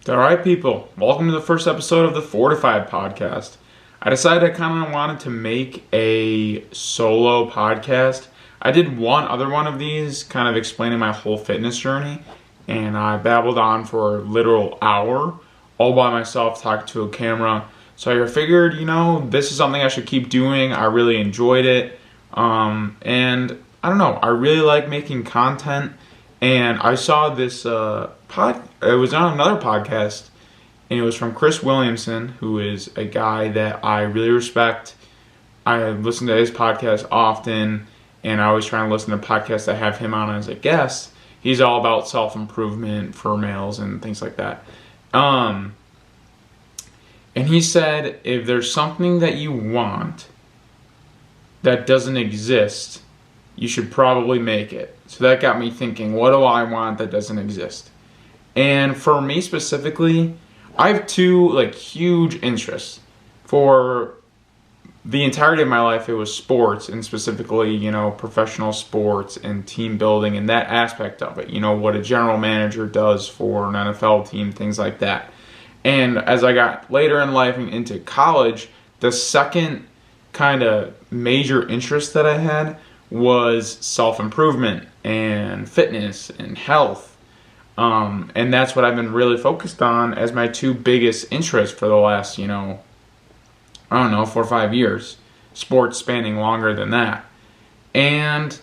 All right, people. Welcome to the first episode of the Fortified podcast. I decided I kind of wanted to make a solo podcast. I did one other one of these, kind of explaining my whole fitness journey, and I babbled on for a literal hour, all by myself, talking to a camera. So I figured, this is something I should keep doing. I really enjoyed it, and I don't know. I really like making content. And I saw this it was on another podcast, and it was from Chris Williamson, who is a guy that I really respect. I listen to his podcast often, and I always try and listen to podcasts that have him on as a guest. He's all about self-improvement for males and things like that. And he said, if there's something that you want that doesn't exist, you should probably make it. So that got me thinking, what do I want that doesn't exist? And for me specifically, I have two huge interests. For the entirety of my life, it was sports, and specifically, professional sports and team building and that aspect of it. What a general manager does for an NFL team, things like that. And as I got later in life and into college, the second kind of major interest that I had was self-improvement and fitness and health. And that's what I've been really focused on as my two biggest interests for the last, 4 or 5 years. Sports spanning longer than that. And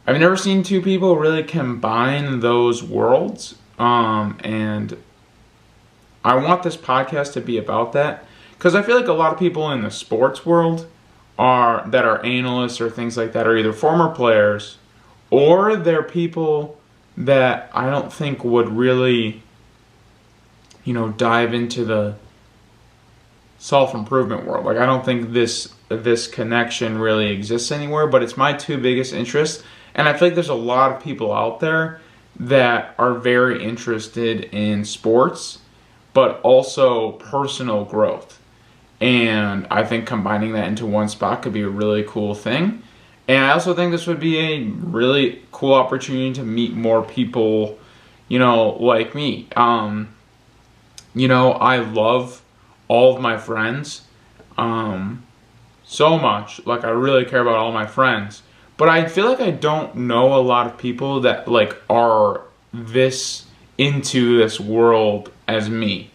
I've never seen two people really combine those worlds. And I want this podcast to be about that, because I feel like a lot of people in the sports world that are analysts or things like that are either former players, or they're people that I don't think would really, dive into the self-improvement world. I don't think this connection really exists anywhere, but it's my two biggest interests. And I feel like there's a lot of people out there that are very interested in sports, but also personal growth. And I think combining that into one spot could be a really cool thing. And I also think this would be a really cool opportunity to meet more people, like me. I love all of my friends so much. I really care about all my friends. But I feel like I don't know a lot of people that, are this into this world as me.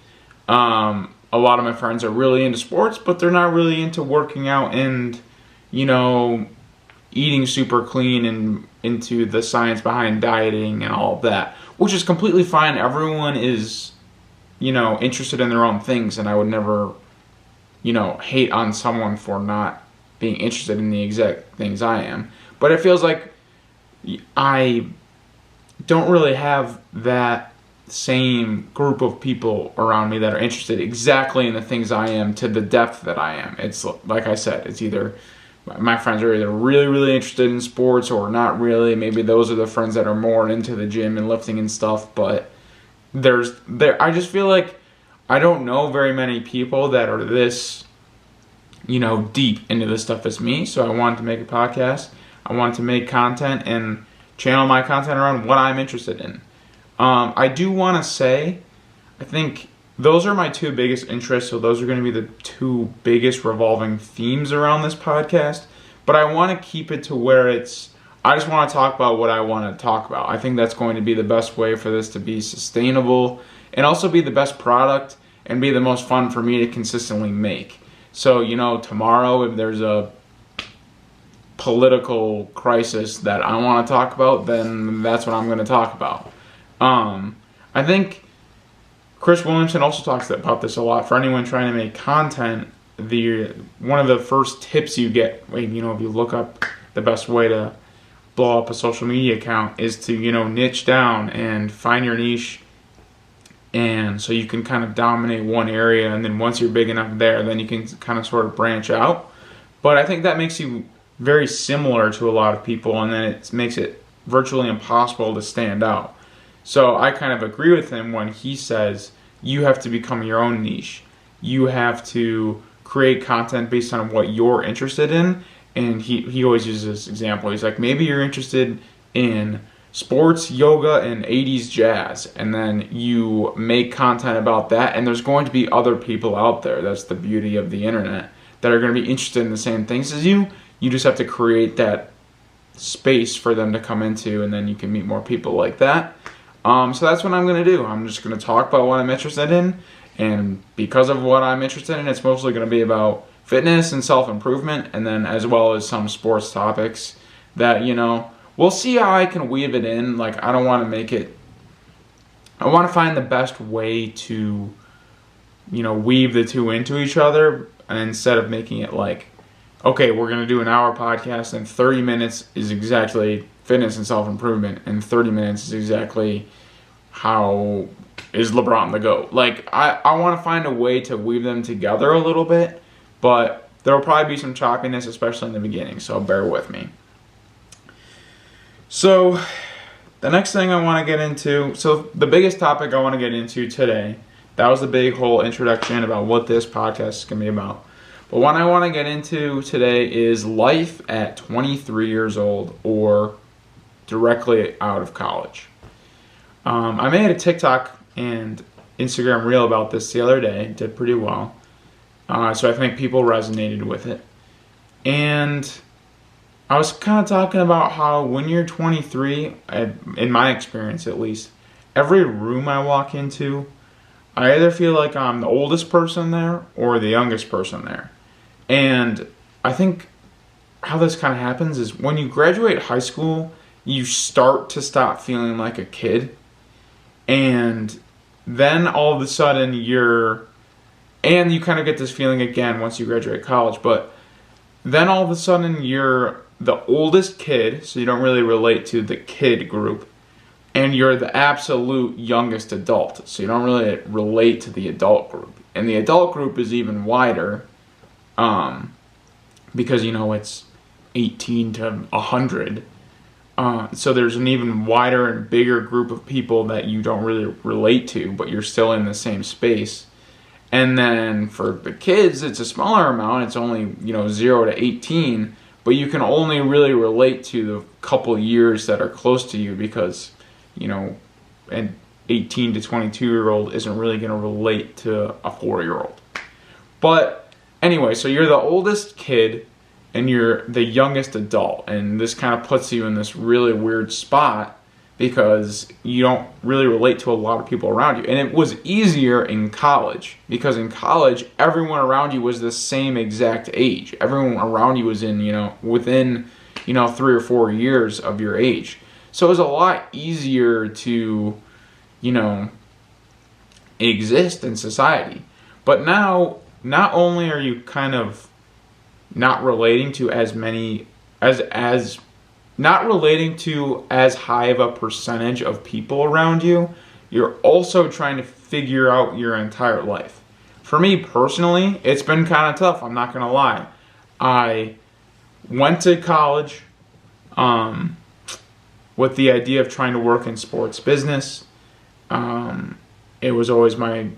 A lot of my friends are really into sports, but they're not really into working out and, eating super clean and into the science behind dieting and all of that, which is completely fine. Everyone is, interested in their own things, and I would never, hate on someone for not being interested in the exact things I am. But it feels like I don't really have that same group of people around me that are interested exactly in the things I am to the depth that I am. It's like I said, it's either my friends are either really, really interested in sports or not really. Maybe those are the friends that are more into the gym and lifting and stuff. But I just feel like I don't know very many people that are this, deep into this stuff as me. So I wanted to make a podcast. I wanted to make content and channel my content around what I'm interested in. I do want to say, I think those are my two biggest interests, so those are going to be the two biggest revolving themes around this podcast. But I want to keep it to where I just want to talk about what I want to talk about. I think that's going to be the best way for this to be sustainable and also be the best product and be the most fun for me to consistently make. So, tomorrow if there's a political crisis that I want to talk about, then that's what I'm going to talk about. I think Chris Williamson also talks about this a lot. For anyone trying to make content, one of the first tips you get, if you look up the best way to blow up a social media account, is to niche down and find your niche, and so you can kind of dominate one area, and then once you're big enough there, then you can kind of sort of branch out. But I think that makes you very similar to a lot of people, and then it makes it virtually impossible to stand out. So I kind of agree with him when he says you have to become your own niche. You have to create content based on what you're interested in. And he always uses this example. He's like, maybe you're interested in sports, yoga, and 80s jazz, and then you make content about that, and there's going to be other people out there. That's the beauty of the internet, that are going to be interested in the same things as you. You just have to create that space for them to come into, and then you can meet more people like that. So that's what I'm going to do. I'm just going to talk about what I'm interested in, and because of what I'm interested in, it's mostly going to be about fitness and self-improvement, and then as well as some sports topics that, we'll see how I can weave it in. Like, I don't want to make it, I want to find the best way to, weave the two into each other, and instead of making it like, okay, we're going to do an hour podcast and 30 minutes is exactly fitness and self-improvement, and 30 minutes is exactly how is LeBron the GOAT. Like, I want to find a way to weave them together a little bit, but there will probably be some choppiness, especially in the beginning, so bear with me. So, the next thing I want to get into, so the biggest topic I want to get into today, that was the big whole introduction about what this podcast is going to be about. But what I want to get into today is life at 23 years old or directly out of college. I made a TikTok and Instagram reel about this the other day. It did pretty well. So I think people resonated with it. And I was kind of talking about how when you're 23, in my experience at least, every room I walk into, I either feel like I'm the oldest person there or the youngest person there. And I think how this kind of happens is when you graduate high school, you start to stop feeling like a kid. And then all of a sudden and you kind of get this feeling again once you graduate college, but then all of a sudden you're the oldest kid, so you don't really relate to the kid group, and you're the absolute youngest adult, so you don't really relate to the adult group. And the adult group is even wider, because it's 18 to 100. So there's an even wider and bigger group of people that you don't really relate to, but you're still in the same space. And then for the kids, it's a smaller amount. It's only, 0 to 18, but you can only really relate to the couple years that are close to you because, an 18 to 22-year-old isn't really going to relate to a 4-year-old. But anyway, so you're the oldest kid and you're the youngest adult, and this kind of puts you in this really weird spot because you don't really relate to a lot of people around you. And it was easier in college because in college, everyone around you was the same exact age. Everyone around you was within 3 or 4 years of your age. So it was a lot easier to, exist in society. But now, not only are you kind of not relating to as many not relating to as high of a percentage of people around you, you're also trying to figure out your entire life. For me personally, it's been kind of tough, I'm not going to lie. I went to college with the idea of trying to work in sports business. It was always my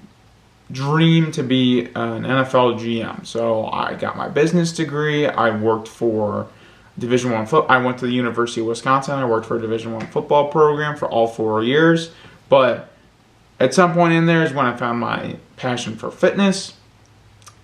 dream to be an NFL GM. So I got my business degree. I worked for Division I football. I went to the University of Wisconsin. I worked for a Division I football program for all 4 years. But at some point in there is when I found my passion for fitness.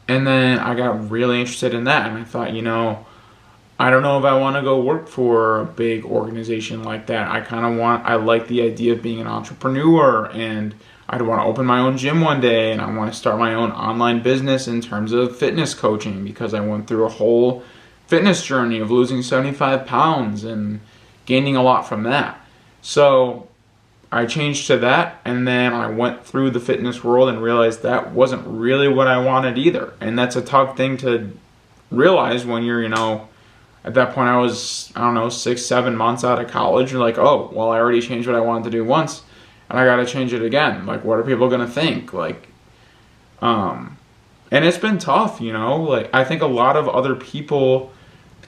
And then I got really interested in that. And I thought, I don't know if I want to go work for a big organization like that. I like the idea of being an entrepreneur, and I'd want to open my own gym one day, and I want to start my own online business in terms of fitness coaching because I went through a whole fitness journey of losing 75 pounds and gaining a lot from that. So I changed to that, and then I went through the fitness world and realized that wasn't really what I wanted either. And that's a tough thing to realize when you're, at that point I was, 6-7 months out of college. You're like, oh, well, I already changed what I wanted to do once, and I got to change it again. Like, what are people going to think? And it's been tough, I think a lot of other people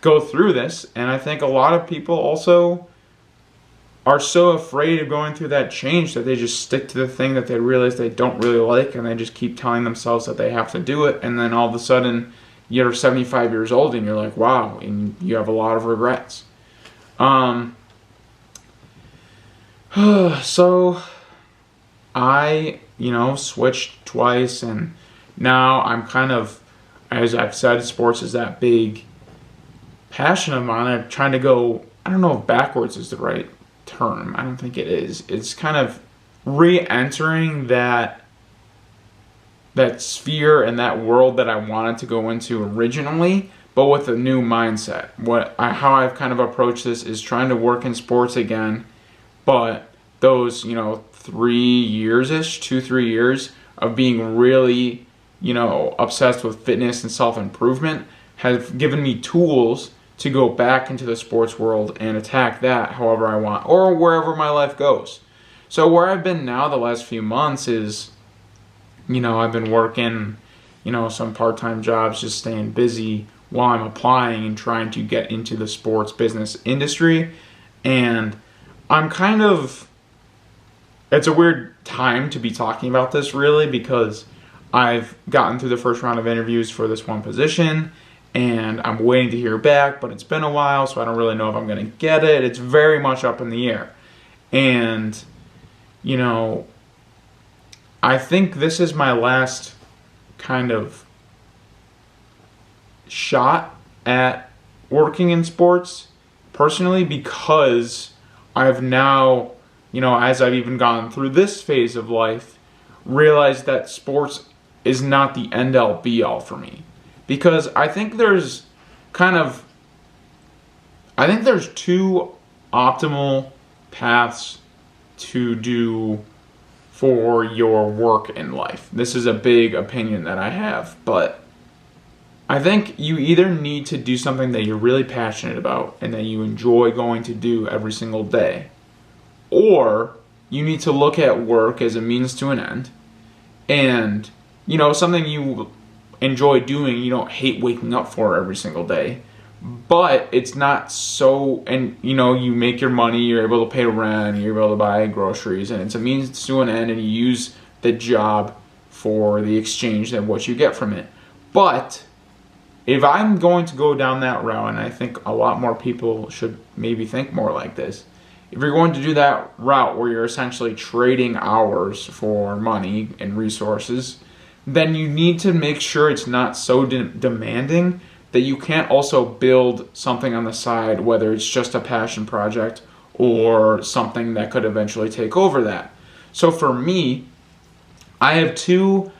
go through this, and I think a lot of people also are so afraid of going through that change that they just stick to the thing that they realize they don't really like, and they just keep telling themselves that they have to do it, and then all of a sudden you're 75 years old and you're like, wow, and you have a lot of regrets. So I, switched twice, and now I'm kind of, as I've said, sports is that big passion of mine. I'm trying to go, I don't know if backwards is the right term. I don't think it is. It's kind of re-entering that sphere and that world that I wanted to go into originally, but with a new mindset. How I've kind of approached this is trying to work in sports again, but those 3 years-ish, 2-3 years of being really obsessed with fitness and self-improvement have given me tools to go back into the sports world and attack that however I want or wherever my life goes. So where I've been now the last few months is, I've been working, some part-time jobs, just staying busy while I'm applying and trying to get into the sports business industry. And I'm it's a weird time to be talking about this really, because I've gotten through the first round of interviews for this one position and I'm waiting to hear back, but it's been a while, so I don't really know if I'm going to get it. It's very much up in the air. And, I think this is my last kind of shot at working in sports personally, because I've now, as I've even gone through this phase of life, realized that sports is not the end all be all for me. Because I think there's two optimal paths to do for your work in life. This is a big opinion that I have, but I think you either need to do something that you're really passionate about and that you enjoy going to do every single day, or you need to look at work as a means to an end, and something you enjoy doing, you don't hate waking up for every single day, but it's not so, and you make your money, you're able to pay rent, you're able to buy groceries, and it's a means to an end, and you use the job for the exchange and what you get from it. But if I'm going to go down that route, and I think a lot more people should maybe think more like this, if you're going to do that route where you're essentially trading hours for money and resources, then you need to make sure it's not so demanding that you can't also build something on the side, whether it's just a passion project or something that could eventually take over that. So for me, I have two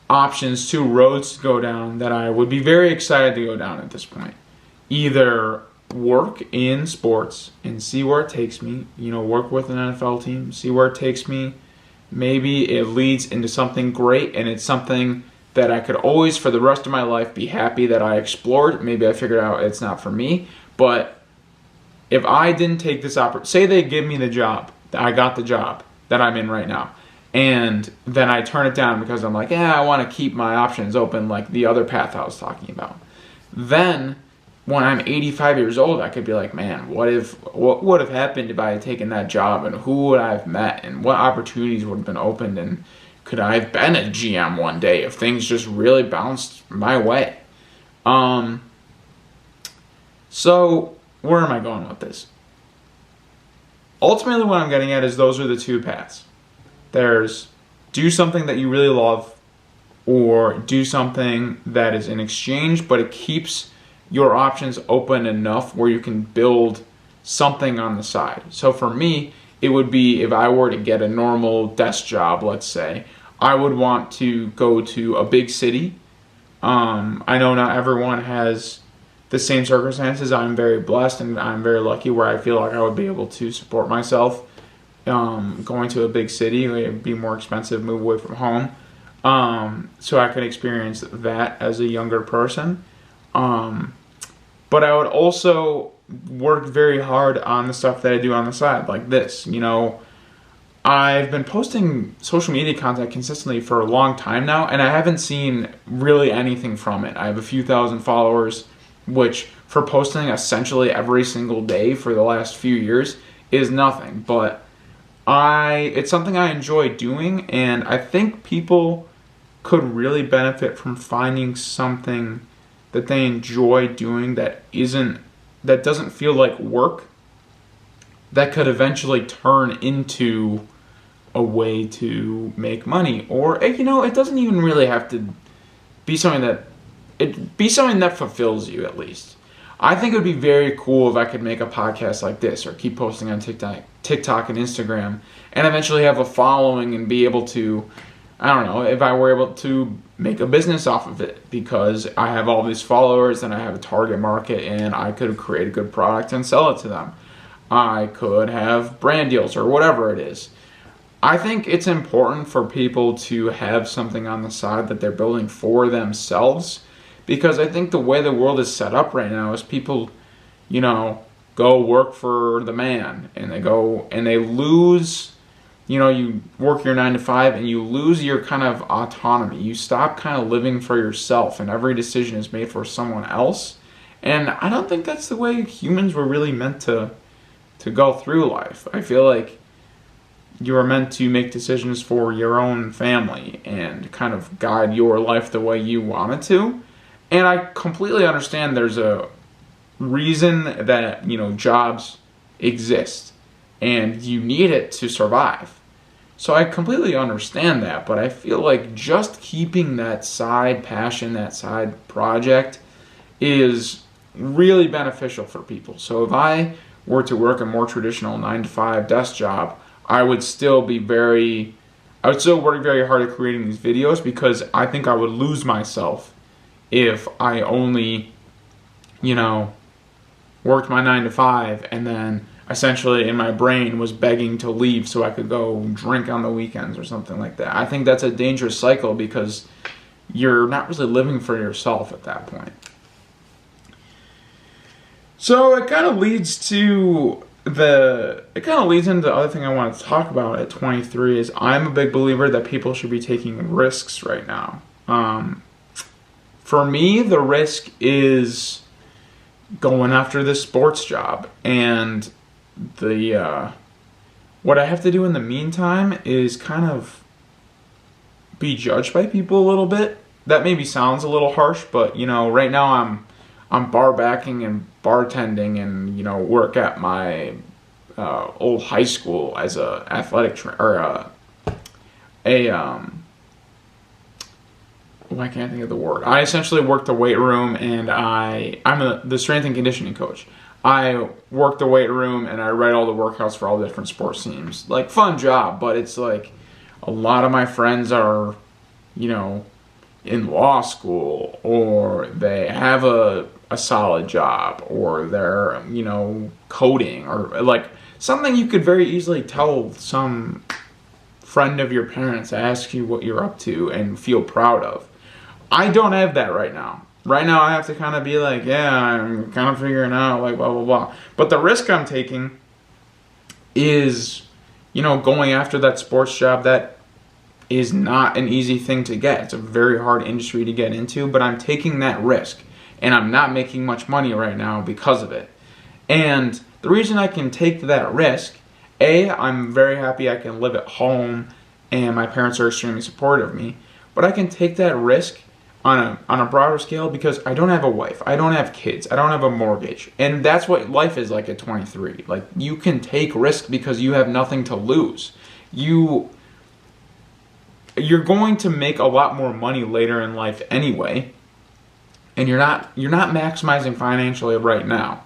options, two roads to go down that I would be very excited to go down at this point. Either work in sports and see where it takes me, work with an NFL team, see where it takes me. Maybe it leads into something great and it's something that I could always, for the rest of my life, be happy that I explored. Maybe I figured out it's not for me. But if I didn't take this opportunity, say they give me the job, I got the job that I'm in right now, and then I turn it down because I'm like, I want to keep my options open, like the other path I was talking about. Then, when I'm 85 years old, I could be like, man, what would have happened if I had taken that job, and who would I have met, and what opportunities would have been opened, and could I have been a GM one day if things just really bounced my way? So where am I going with this? Ultimately, what I'm getting at is those are the two paths. There's do something that you really love, or do something that is in exchange, but it keeps your options open enough where you can build something on the side. So for me, it would be if I were to get a normal desk job, let's say, I would want to go to a big city. I know not everyone has the same circumstances. I'm very blessed and I'm very lucky where I feel like I would be able to support myself. Going to a big city, it would be more expensive, move away from home. So I could experience that as a younger person. But I would also work very hard on the stuff that I do on the side, like this. I've been posting social media content consistently for a long time now, and I haven't seen really anything from it. I have a few thousand followers, which for posting essentially every single day for the last few years is nothing. But it's something I enjoy doing, and I think people could really benefit from finding something that they enjoy doing that doesn't feel like work, that could eventually turn into a way to make money. Or, it doesn't even really have to be something that fulfills you, at least. I think it would be very cool if I could make a podcast like this or keep posting on TikTok and Instagram and eventually have a following and be able to, I don't know, if I were able to make a business off of it because I have all these followers and I have a target market and I could create a good product and sell it to them. I could have brand deals or whatever it is. I think it's important for people to have something on the side that they're building for themselves, because I think the way the world is set up right now is people, go work for the man and they lose, you work your 9 to 5 and you lose your kind of autonomy. You stop kind of living for yourself and every decision is made for someone else. And I don't think that's the way humans were really meant to go through life. I feel like you are meant to make decisions for your own family and kind of guide your life the way you want it to. And I completely understand there's a reason that, jobs exist and you need it to survive. So I completely understand that, but I feel like just keeping that side passion, that side project is really beneficial for people. So if I were to work a more traditional 9 to 5 desk job, I would still work very hard at creating these videos, because I think I would lose myself if I only, worked my 9 to 5 and then essentially in my brain was begging to leave so I could go drink on the weekends or something like that. I think that's a dangerous cycle because you're not really living for yourself at that point. So it kind of leads into the other thing I want to talk about at 23 is I'm a big believer that people should be taking risks right now. For me, the risk is going after this sports job, and what I have to do in the meantime is kind of be judged by people a little bit. That maybe sounds a little harsh, but right now I'm bar backing and bartending and work at my old high school as a athletic I can't think of the word. I essentially work the weight room, and I'm the strength and conditioning coach. I work the weight room and I write all the workouts for all the different sports teams. Like, fun job, but it's like a lot of my friends are, in law school, or they have a solid job, or they're, coding, or like something you could very easily tell some friend of your parents, ask you what you're up to and feel proud of. I don't have that right now. Right now I have to kind of be like, yeah, I'm kind of figuring out, like, blah, blah, blah. But the risk I'm taking is, going after that sports job that is not an easy thing to get. It's a very hard industry to get into, but I'm taking that risk. And I'm not making much money right now because of it. And the reason I can take that risk, I'm very happy I can live at home and my parents are extremely supportive of me. But I can take that risk on a broader scale because I don't have a wife, I don't have kids, I don't have a mortgage. And that's what life is like at 23. Like, you can take risk because you have nothing to lose. You're going to make a lot more money later in life anyway. And you're not maximizing financially right now.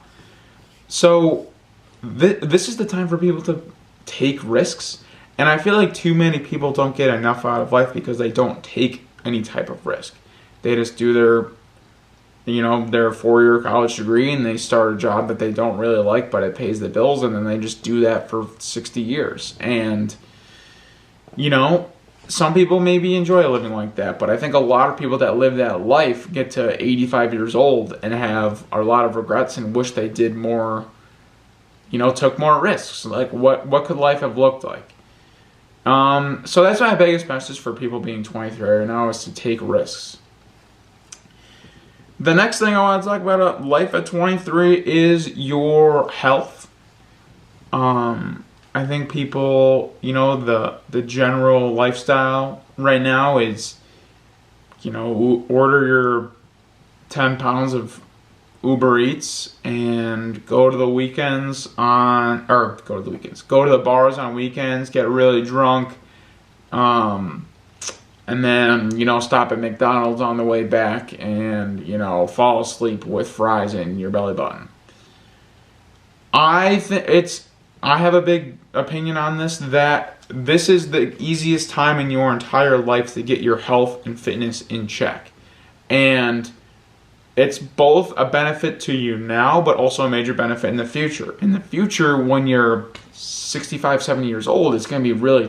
So this is the time for people to take risks. And I feel like too many people don't get enough out of life because they don't take any type of risk. They just do their 4-year college degree and they start a job that they don't really like, but it pays the bills, and then they just do that for 60 years. And, some people maybe enjoy living like that, but I think a lot of people that live that life get to 85 years old and have a lot of regrets and wish they did more, took more risks. Like, what could life have looked like? So that's my biggest message for people being 23 right now, is to take risks. The next thing I want to talk about life at 23 is your health. I think people, the general lifestyle right now is, order your 10 pounds of Uber Eats and go to the bars on weekends, get really drunk, and then, stop at McDonald's on the way back and, fall asleep with fries in your belly button. I have a big opinion on this, that this is the easiest time in your entire life to get your health and fitness in check. And it's both a benefit to you now, but also a major benefit in the future. In the future, when you're 65, 70 years old, it's going to be really